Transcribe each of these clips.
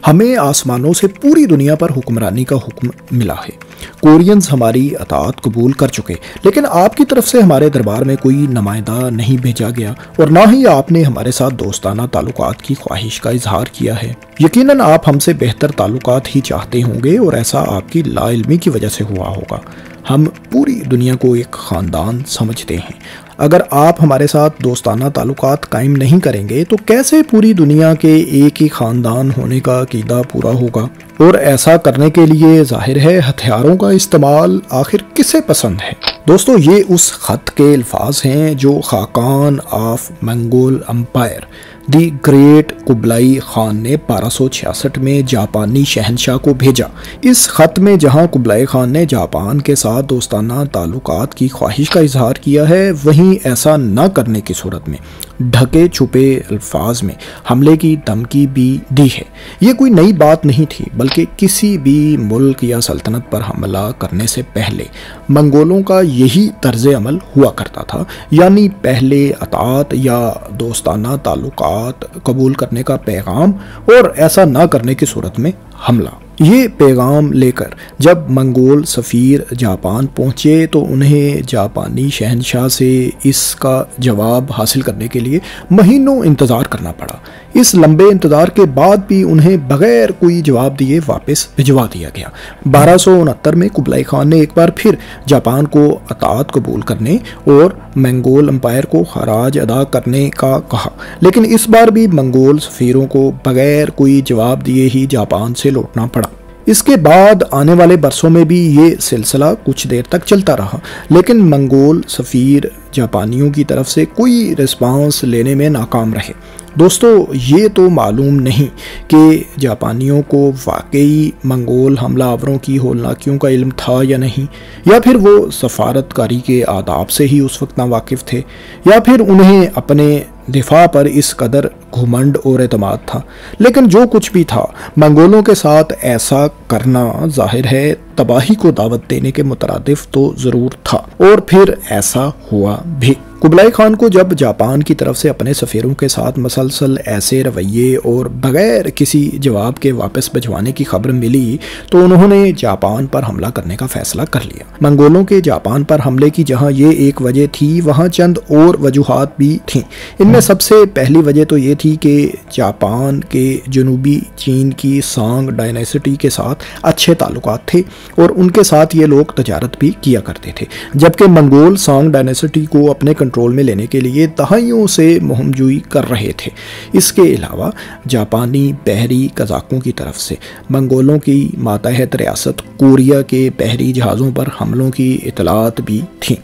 हमें आसमानों से पूरी दुनिया पर हुक्मरानी का हुक्म मिला है। कोरियंस हमारी अताअत कबूल कर चुके, लेकिन आपकी तरफ से हमारे दरबार में कोई नुमाइंदा नहीं भेजा गया और ना ही आपने हमारे साथ दोस्ताना ताल्लुकात की ख्वाहिश का इजहार किया है। यकीनन आप हमसे बेहतर ताल्लुकात ही चाहते होंगे और ऐसा आपकी लाइल्मी की वजह से हुआ होगा। हम पूरी दुनिया को एक ख़ानदान समझते हैं। अगर आप हमारे साथ दोस्ताना ताल्लुकात कायम नहीं करेंगे तो कैसे पूरी दुनिया के एक ही ख़ानदान होने का अकीदा पूरा होगा? और ऐसा करने के लिए जाहिर है हथियारों का इस्तेमाल आखिर किसे पसंद है? दोस्तों, ये उस ख़त के अल्फाज हैं जो khagan of Mongol empire the great Kublai Khan ने 1266 में जापानी शहनशाह को भेजा। इस ख़त में जहां कुबलाई खान ने जापान के साथ दोस्ताना ताल्लुकात की ख्वाहिश का इजहार किया है, वहीं ऐसा न करने की सूरत में ढके छुपे अल्फाज में हमले की धमकी भी दी है। ये कोई नई बात नहीं थी, बल्कि किसी भी मुल्क या सल्तनत पर हमला करने से पहले मंगोलों का यही तर्ज अमल हुआ करता था, यानी पहले अतात या दोस्ताना ताल्लुकात कबूल करने का पैगाम और ऐसा ना करने की सूरत में हमला। ये पैगाम लेकर जब मंगोल सफ़ीर जापान पहुँचे तो उन्हें जापानी शहनशाह से इसका जवाब हासिल करने के लिए महीनों इंतज़ार करना पड़ा। इस लंबे इंतज़ार के बाद भी उन्हें बगैर कोई जवाब दिए वापस भिजवा दिया गया। 1269 में कुबलाई खान ने एक बार फिर जापान को अतात कबूल करने और मंगोल एम्पायर को खराज अदा करने का कहा, लेकिन इस बार भी मंगोल सफ़ीरों को बगैर कोई जवाब दिए ही जापान से लौटना पड़ा। इसके बाद आने वाले बरसों में भी ये सिलसिला कुछ देर तक चलता रहा, लेकिन मंगोल सफ़ीर जापानियों की तरफ से कोई रिस्पांस लेने में नाकाम रहे। दोस्तों, ये तो मालूम नहीं कि जापानियों को वाकई मंगोल हमलावरों की होलनाकियों का इल्म था या नहीं, या फिर वो सफारतकारी के आदाब से ही उस वक्त नावाकिफ़ थे, या फिर उन्हें अपने दिफा पर इस कदर घुमंड और एतमाद था। लेकिन जो कुछ भी था, मंगोलों के साथ ऐसा करना जाहिर है तबाही को दावत देने के मुतरादिफ तो ज़रूर था, और फिर ऐसा हुआ भी। कुबलाई खान को जब जापान की तरफ से अपने सफ़ीरों के साथ मसलसल ऐसे रवैये और बगैर किसी जवाब के वापस भिजवाने की खबर मिली तो उन्होंने जापान पर हमला करने का फैसला कर लिया। मंगोलों के जापान पर हमले की जहां ये एक वजह थी, वहां चंद और वजूहात भी थीं। इनमें सबसे पहली वजह तो ये थी कि जापान के जनूबी चीन की सांग डायनेसिटी के साथ अच्छे ताल्लुकात थे और उनके साथ ये लोग तजारत भी किया करते थे, जबकि मंगोल सांग डायनेसिटी को अपने कंट्रोल में लेने के लिए दहाइयों से मुहिमजोई कर रहे थे। इसके अलावा जापानी बहरी कज़ाकों की तरफ से मंगोलों की मातहत रियासत कोरिया के बहरी जहाज़ों पर हमलों की इतलात भी थीं।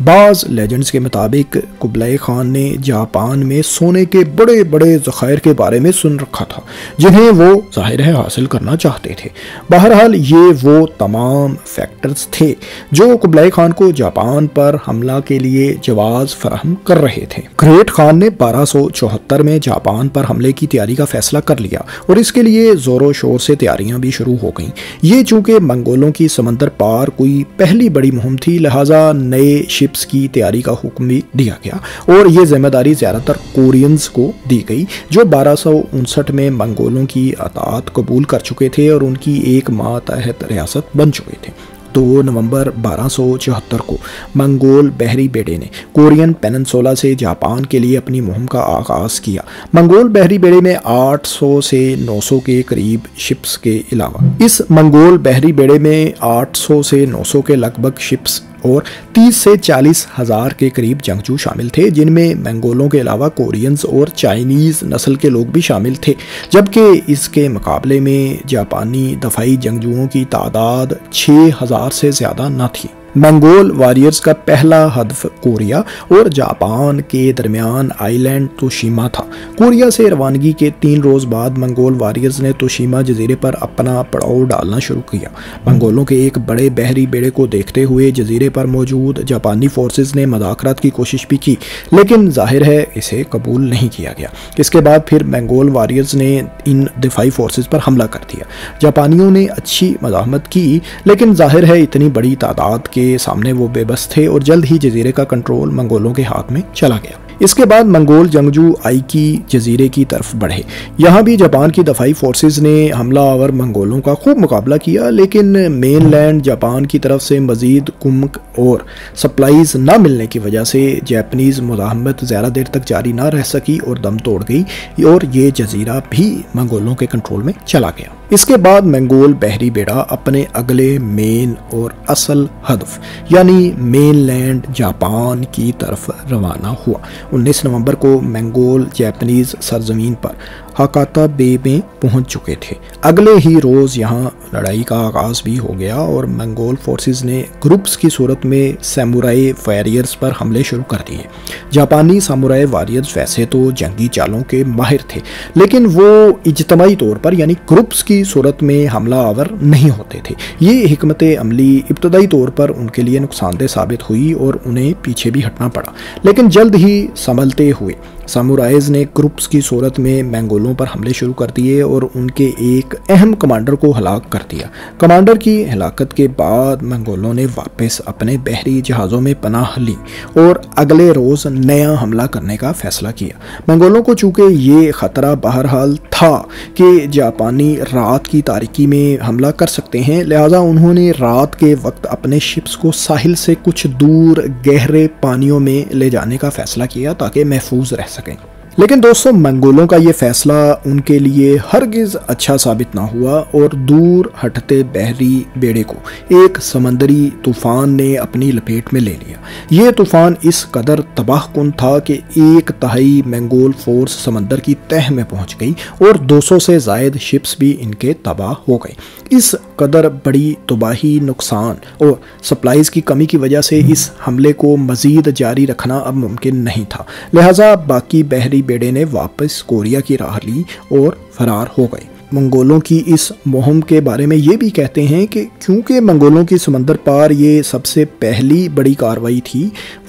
बाज़ लेजेंड्स के मुताबिक कुबलाई खान ने जापान में सोने के बड़े बड़े ज़खायर के बारे में सुन रखा था, जिन्हें वो जाहिर है हासिल करना चाहते थे। बहरहाल ये वो तमाम फैक्टर्स थे जो कुबलाई खान को जापान पर हमला के लिए जवाज़ फराहम कर रहे थे। ग्रेट खान ने 1274 में जापान पर हमले की तैयारी का फैसला कर लिया और इसके लिए ज़ोरों शोर से तैयारियां भी शुरू हो गईं। ये चूँकि मंगोलों की समंदर पार कोई पहली बड़ी मुहिम थी, लिहाजा नए शिप्स की तैयारी का हुक्म भी दिया गया और ये जिम्मेदारी ज़्यादातर कोरियंस को दी गई, जो 1259 में मंगोलों की अतात कबूल कर चुके थे और उनकी एक मातहत रियासत बन चुके थे। 2 नवंबर 1274 को मंगोल बहरी बेड़े ने कोरियन पेनिनसुला से जापान के लिए अपनी मुहिम का आगाज़ किया। मंगोल बहरी बेड़े में 800 से 900 के करीब शिप्स के अलावा इस मंगोल बहरी बेड़े में 800 से 900 के लगभग शिप्स और 30 से 40 हज़ार के करीब जंगजू शामिल थे, जिनमें मंगोलों के अलावा कोरियंस और चाइनीज़ नस्ल के लोग भी शामिल थे, जबकि इसके मुकाबले में जापानी दफाई जंगजुओं की तादाद 6000 से ज़्यादा न थी। मंगोल वॉरियर्स का पहला हदफ कोरिया और जापान के दरमियान आइलैंड तोशीमा था। कोरिया से रवानगी के 3 रोज़ बाद मंगोल वॉरियर्स ने तोशीमा जजीरे पर अपना पड़ाव डालना शुरू किया। मंगोलों के एक बड़े बहरी बेड़े को देखते हुए जजीरे पर मौजूद जापानी फोर्सेस ने मुज़ाकरात की कोशिश भी की, लेकिन जाहिर है इसे कबूल नहीं किया गया। इसके बाद फिर मंगोल वॉरियर्स ने इन दिफाई फोर्सेस पर हमला कर दिया। जापानियों ने अच्छी मज़ाहमत की, लेकिन जाहिर है इतनी बड़ी तादाद के सामने वो बेबस थे और जल्द ही जजीरे का कंट्रोल मंगोलों के हाथ में चला गया। इसके बाद मंगोल जंगजू आइकी जजीरे की तरफ बढ़े। यहाँ भी जापान की दफाई फोर्सेस ने हमलावर मंगोलों का खूब मुकाबला किया, लेकिन मेनलैंड जापान की तरफ से मजीद कुम्क और सप्लाईज न मिलने की वजह से जापानीज़ मुज़ाहमत ज़्यादा देर तक जारी ना रह सकी और दम तोड़ गई और ये जजीरा भी मंगोलों के कंट्रोल में चला गया। इसके बाद मंगोल बहरी बेड़ा अपने अगले मेन और असल हदफ यानी मेनलैंड जापान की तरफ रवाना हुआ। 19 नवंबर को मंगोल जापानीज़ सरजमीन पर हाकाता बे में पहुंच चुके थे। अगले ही रोज़ यहाँ लड़ाई का आगाज़ भी हो गया और मंगोल फोर्सेस ने ग्रुप्स की सूरत में सैमुराई वॉरियर्स पर हमले शुरू कर दिए। जापानी सैमुराई वॉरियर्स वैसे तो जंगी चालों के माहिर थे, लेकिन वो इज्तमाही तौर पर यानी ग्रुप्स की सूरत में हमला आवर नहीं होते थे। ये हिकमत अमली इब्तदाई तौर पर उनके लिए नुकसानदेह साबित हुई और उन्हें पीछे भी हटना पड़ा, लेकिन जल्द ही संभलते हुए सामुराइज ने ग्रुप्स की सूरत में मंगोलों पर हमले शुरू कर दिए और उनके एक अहम कमांडर को हलाक कर दिया। कमांडर की हलाकत के बाद मंगोलों ने वापस अपने बहरी जहाज़ों में पनाह ली और अगले रोज़ नया हमला करने का फैसला किया। मंगोलों को चूँकि ये ख़तरा बहरहाल था कि जापानी रात की तारीकी में हमला कर सकते हैं, लिहाजा उन्होंने रात के वक्त अपने शिप्स को साहिल से कुछ दूर गहरे पानियों में ले जाने का फैसला किया ताकि महफूज रह सकें। लेकिन दोस्तों, मंगोलों का ये फैसला उनके लिए हरगिज़ अच्छा साबित ना हुआ और दूर हटते बहरी बेड़े को एक समंदरी तूफ़ान ने अपनी लपेट में ले लिया। ये तूफ़ान इस कदर तबाहकुन था कि 1/3 मंगोल फोर्स समंदर की तह में पहुंच गई और 200 से ज़ायद शिप्स भी इनके तबाह हो गए। इस कदर बड़ी तबाही, नुकसान और सप्लाईज़ की कमी की वजह से इस हमले को मज़ीद जारी रखना अब मुमकिन नहीं था। लिहाजा बाकी बहरी बेड़े ने वापस कोरिया की राह ली और फरार हो गए। मंगोलों की इस मुहिम के बारे में ये भी कहते हैं कि क्योंकि मंगोलों की समंदर पार ये सबसे पहली बड़ी कार्रवाई थी,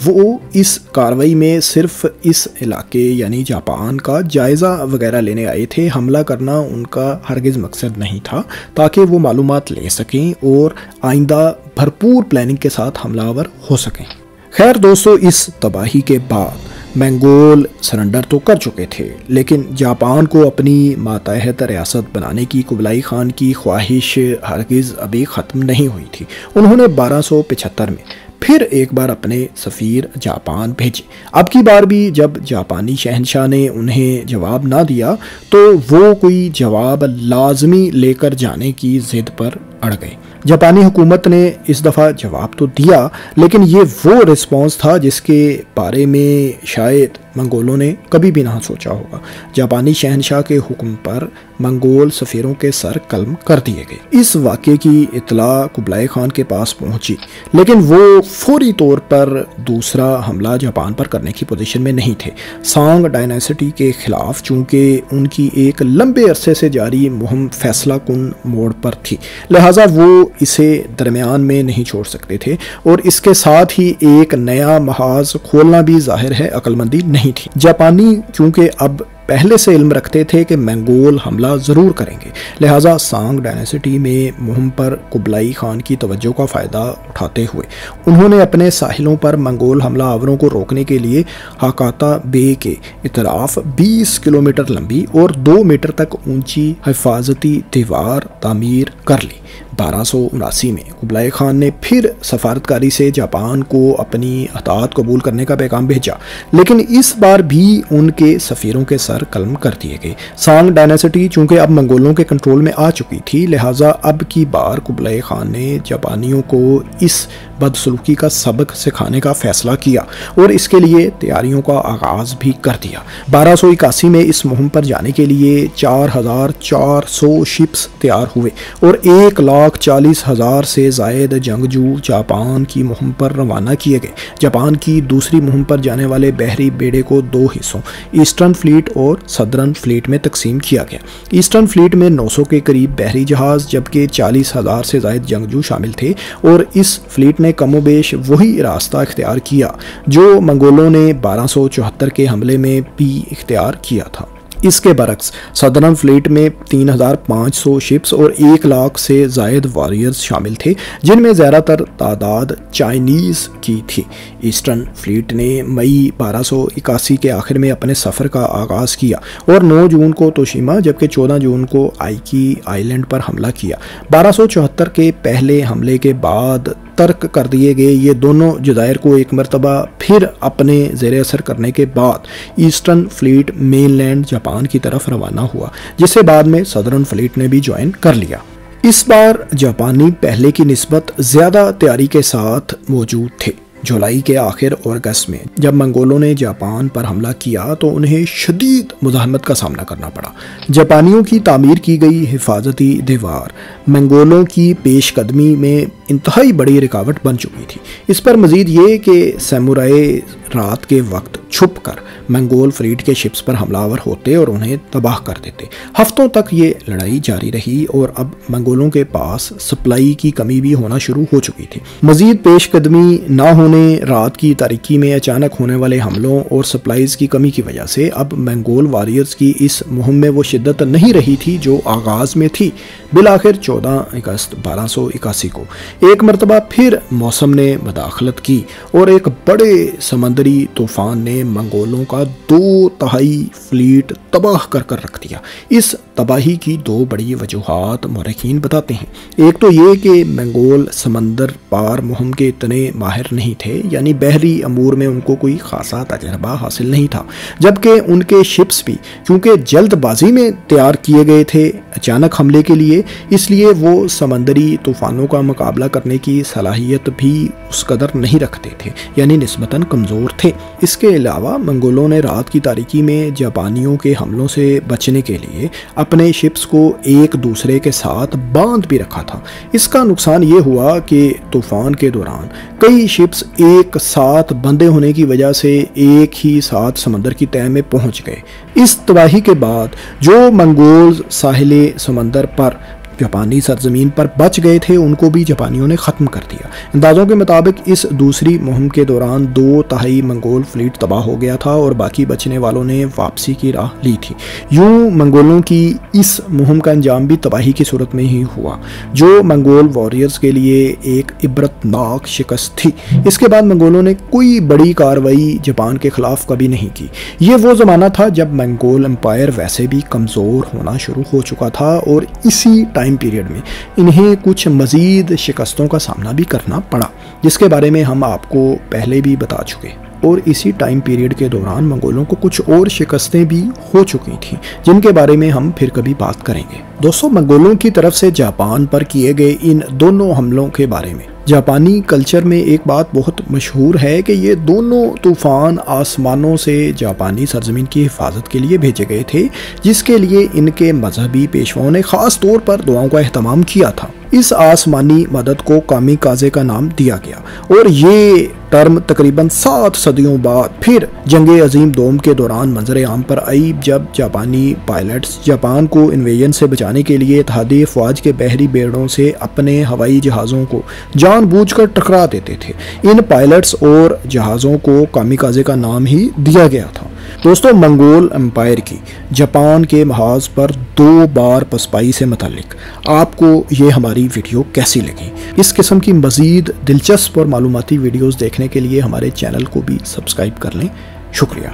वो इस कार्रवाई में सिर्फ इस इलाके यानी जापान का जायज़ा वगैरह लेने आए थे। हमला करना उनका हरगिज़ मकसद नहीं था, ताकि वो मालूमात ले सकें और आइंदा भरपूर प्लानिंग के साथ हमलावर हो सकें। खैर दोस्तों, इस तबाही के बाद मंगोल सरेंडर तो कर चुके थे, लेकिन जापान को अपनी मातहत रियासत बनाने की कुबलाई खान की ख्वाहिश हरगिज़ अभी ख़त्म नहीं हुई थी। उन्होंने 1275 में फिर एक बार अपने सफ़ीर जापान भेजे। अब की बार भी जब जापानी शहनशाह ने उन्हें जवाब ना दिया तो वो कोई जवाब लाजमी लेकर जाने की ज़िद पर अड़ गए। जापानी हुकूमत ने इस दफ़ा जवाब तो दिया, लेकिन ये वो रिस्पॉन्स था जिसके बारे में शायद मंगोलों ने कभी भी ना सोचा होगा। जापानी शहनशाह के हुक्म पर मंगोल सफ़ीरों के सर कलम कर दिए गए। इस वाक़े की इतला कुबलाई खान के पास पहुंची, लेकिन वो फौरी तौर पर दूसरा हमला जापान पर करने की पोजीशन में नहीं थे। सांग डायनेसिटी के खिलाफ चूँकि उनकी एक लंबे अरसे से जारी मुहिम फैसला कुन मोड़ पर थी, लिहाजा वो इसे दरमियान में नहीं छोड़ सकते थे और इसके साथ ही एक नया महाज खोलना भी जाहिर है अक्लमंदी नहीं थी। जापानी क्योंकि अब पहले से इल्म रखते थे कि मंगोल हमला ज़रूर करेंगे, लिहाजा सांग डायनेसिटी में मुहिम पर कुबलाई खान की तवज्जो का फ़ायदा उठाते हुए उन्होंने अपने साहिलों पर मंगोल हमला आवरों को रोकने के लिए हाकाता बे के इतराफ 20 किलोमीटर लंबी और 2 मीटर तक ऊंची हिफाजती दीवार तामीर कर ली। 1279 में कुबलाई खान ने फिर सफारतकारी से जापान को अपनी अतात कबूल करने का पैगाम भेजा, लेकिन इस बार भी उनके सफ़ीरों के सर कलम कर दिए गए। सांग डायनेसिटी चूँकि अब मंगोलों के कंट्रोल में आ चुकी थी, लिहाजा अब की बार कुबलाई खान ने जापानियों को इस बदसलूकी का सबक सिखाने का फैसला किया और इसके लिए तैयारियों का आगाज़ भी कर दिया। 1281 में इस मुहिम पर जाने के लिए 4400 शिप्स तैयार हुए और 1,40,000 से ज़ायद जंगजू जापान की मुहिम पर रवाना किए गए। जापान की दूसरी मुहिम पर जाने वाले बहरी बेड़े को 2 हिस्सों ईस्टर्न फ्लीट और सदर्न फ्लीट में तकसीम किया गया। ईस्टर्न फ्लीट में 900 के करीब बहरी जहाज़ जबकि 40,000 से ज़ायद जंगजू शामिल थे और इस फ्लीट ने कमोबेश वही रास्ता इख्तियार किया जो मंगोलों ने 1274 के हमले में भी इख्तियार किया था। इसके बरक्स सदर्न फ्लीट में 3500 शिप्स और 1 लाख से जायद वॉरियर्स शामिल थे, जिनमें ज़्यादातर तादाद चाइनीज़ की थी। ईस्टर्न फ्लीट ने मई 1281 के आखिर में अपने सफ़र का आगाज़ किया और 9 जून को तोशिमा जबकि 14 जून को आइकी आइलैंड पर हमला किया। 1274 के पहले हमले के बाद तर्क कर दिए गए ये दोनों जज़ायर को एक मरतबा फिर अपने ज़ेर असर करने के बाद ईस्टर्न फ्लीट मेनलैंड जापान की तरफ रवाना हुआ, जिसे बाद में सदर्न फ्लीट ने भी ज्वाइन कर लिया। इस बार जापानी पहले की निस्बत ज़्यादा तैयारी के साथ मौजूद थे। जुलाई के आखिर और अगस्त में जब मंगोलों ने जापान पर हमला किया तो उन्हें शदीद मुज़ाहमत का सामना करना पड़ा। जापानियों की तामीर की गई हिफाजती दीवार मंगोलों की पेशकदमी में इंतहाई बड़ी रुकावट बन चुकी थी। इस पर मज़ीद ये कि सैमुराई रात के वक्त छुप कर मंगोल फ्लीट के शिप्स पर हमलावर होते और उन्हें तबाह कर देते। हफ्तों तक ये लड़ाई जारी रही और अब मंगोलों के पास सप्लाई की कमी भी होना शुरू हो चुकी थी। मज़ीद पेशकदमी ना होने, रात की तारीकी में अचानक होने वाले हमलों और सप्लाईज़ की कमी की वजह से अब मंगोल वॉरियर्स की इस मुहिम में वो शिद्दत नहीं रही थी जो आगाज़ में थी। बिलाखिर 14 अगस्त 1281 को एक मरतबा फिर मौसम ने मदाखलत की और एक बड़े समंदरी तूफ़ान ने मंगोलों का 2/3 फ्लीट तबाह कर रख दिया। इस तबाही की 2 बड़ी वजूहात मौरखीन बताते हैं। एक तो ये कि मंगोल समंदर पार मुहिम के इतने माहिर नहीं थे, यानी बहरी अमूर में उनको कोई खासा तजर्बा हासिल नहीं था, जबकि उनके शिप्स भी क्योंकि जल्दबाजी में तैयार किए गए थे अचानक हमले के लिए, इसलिए वो समंदरी तूफ़ानों का मुकाबला करने की सलाहियत भी उस कदर नहीं रखते थे, यानी निस्बतन कमज़ोर थे। इसके अलावा मंगोलों ने रात की तारीकी में जापानियों के हमलों से बचने के लिए अपने शिप्स को एक दूसरे के साथ बांध भी रखा था। इसका नुकसान ये हुआ कि तूफ़ान के दौरान कई शिप्स एक साथ बंधे होने की वजह से एक ही साथ समंदर की तह में पहुंच गए। इस तबाही के बाद जो मंगोल साहिल समंदर पर जापानी सरजमीन पर बच गए थे उनको भी जापानियों ने ख़त्म कर दिया। अंदाज़ों के मुताबिक इस दूसरी मुहिम के दौरान 2/3 मंगोल फ्लीट तबाह हो गया था और बाकी बचने वालों ने वापसी की राह ली थी। यूं मंगोलों की इस मुहिम का अंजाम भी तबाही की सूरत में ही हुआ, जो मंगोल वॉरियर्स के लिए एक इबरतनाक शिकस्त थी। इसके बाद मंगोलों ने कोई बड़ी कार्रवाई जापान के ख़िलाफ़ कभी नहीं की। ये वो ज़माना था जब मंगोल एम्पायर वैसे भी कमज़ोर होना शुरू हो चुका था और इसी टाइम पीरियड में इन्हें कुछ मज़ीद शिकस्तों का सामना भी करना पड़ा, जिसके बारे में हम आपको पहले भी बता चुके। और इसी टाइम पीरियड के दौरान मंगोलों को कुछ और शिकस्तें भी हो चुकी थीं, जिनके बारे में हम फिर कभी बात करेंगे। दोस्तों, मंगोलों की तरफ से जापान पर किए गए इन दोनों हमलों के बारे में जापानी कल्चर में एक बात बहुत मशहूर है कि ये दोनों तूफ़ान आसमानों से जापानी सरजमीन की हिफाजत के लिए भेजे गए थे, जिसके लिए इनके मजहबी पेशवाओं ने ख़ास तौर पर दुआओं का एहतमाम किया था। इस आसमानी मदद को कामिकाज़े का नाम दिया गया और ये टर्म तकरीबन 7 सदियों बाद फिर जंग अजीम दोम के दौरान मंजर आम पर आई, जब जापानी पायलट्स जापान को इन्वेजन से बचाने के लिए इत्तेहादी फ़ौज के बहरी बेड़ों से अपने हवाई जहाज़ों को जानबूझकर टकरा देते थे। इन पायलट्स और जहाज़ों को कामिकाज़े का नाम ही दिया गया था। दोस्तों, मंगोल एम्पायर की जापान के महाज पर 2 बार पसपाई से मुतालिक आपको ये हमारी वीडियो कैसी लगी? इस किस्म की मज़ीद दिलचस्प और मालूमाती वीडियोज़ देखने के लिए हमारे चैनल को भी सब्सक्राइब कर लें। शुक्रिया।